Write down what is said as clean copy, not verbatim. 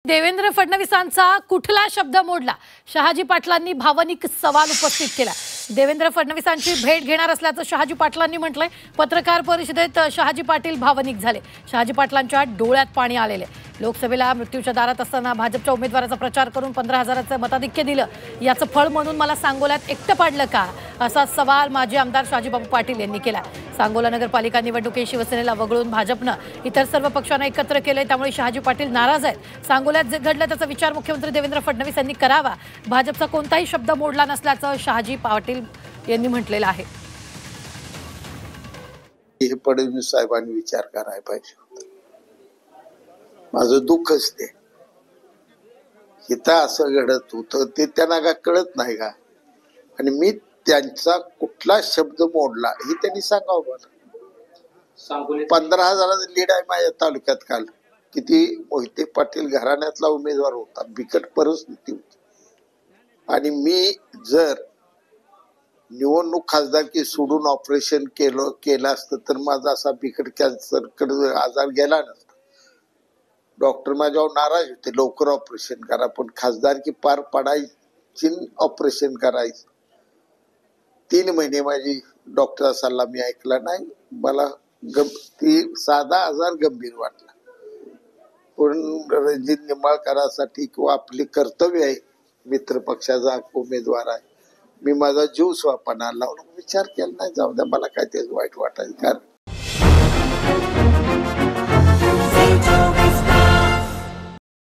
देवेंद्र फडणवीसांचा कुठला शब्द मोडला? शहाजी पाटलांनी भावनिक सवाल उपस्थित केला। देवेंद्र फडणवीसांची भेट घेणार असल्याचं शहाजी पाटलांनी म्हटलंय। पत्रकार परिषदेत शहाजी पाटील भावनिक झाले। शहाजी पाटलांच्या डोळ्यात पाणी आलेले। लोकसभेला मृत्यूच्या दारात असताना भाजपच्या उमेदवाराचा प्रचार करून 15,000चं मताधिक्य दिलं, याचं फळ म्हणून मला सांगोल्यात एकटं पाडलं का, असा सवाल माजी आमदार शहाजीबाबू पाटील यांनी केला। सांगोला नगरपालिका निवडणुकीत शिवसेनेला वगळून भाजपनं इतर सर्व पक्षांना एकत्र केले, त्यामुळे शहाजी पाटील नाराज आहेत। सांगोल्यात जे घडलं त्याचा विचार मुख्यमंत्री देवेंद्र फडणवीस यांनी करावा। भाजपचा कोणताही शब्द मोडला नसल्याचं शहाजी पाटील यांनी म्हटलेलं आहे। हे फडणवीस साहेबांनी विचार करायला पाहिजे। माझं दुःखच ते इथं असं घडत होतं ते त्यांना का कळत नाही का? आणि मी त्यांचा कुठला शब्द मोडला हे त्यांनी सांगावं मला। 15,000चं लीड आहे माझ्या तालुक्यात। काल किती मोहिते पाटील घराण्यातला उमेदवार होता, बिकट परिस्थिती होती, आणि मी जर निवडणूक खासदारकी सोडून ऑपरेशन केलं असतं तर माझा असा बिकट कॅन्सर आजार गेला नसता। डॉक्टर माझ्यावर नाराज होते, लवकर ऑपरेशन करा, पण खासदारकी पार पडायची, ऑपरेशन करायचं। 3 महिने माझी डॉक्टरचा सल्ला मी ऐकला नाही। मला ती साधा आजार गंभीर वाटला, पण रणजित निंबाळकरांसाठी किंवा आपले कर्तव्य आहे, मित्र पक्षाचा उमेदवार आहे, मी माझा जीव स्वापणाला लावून विचार केला नाही, जाऊ द्या, मला काय ते वाईट वाटायचं। कारण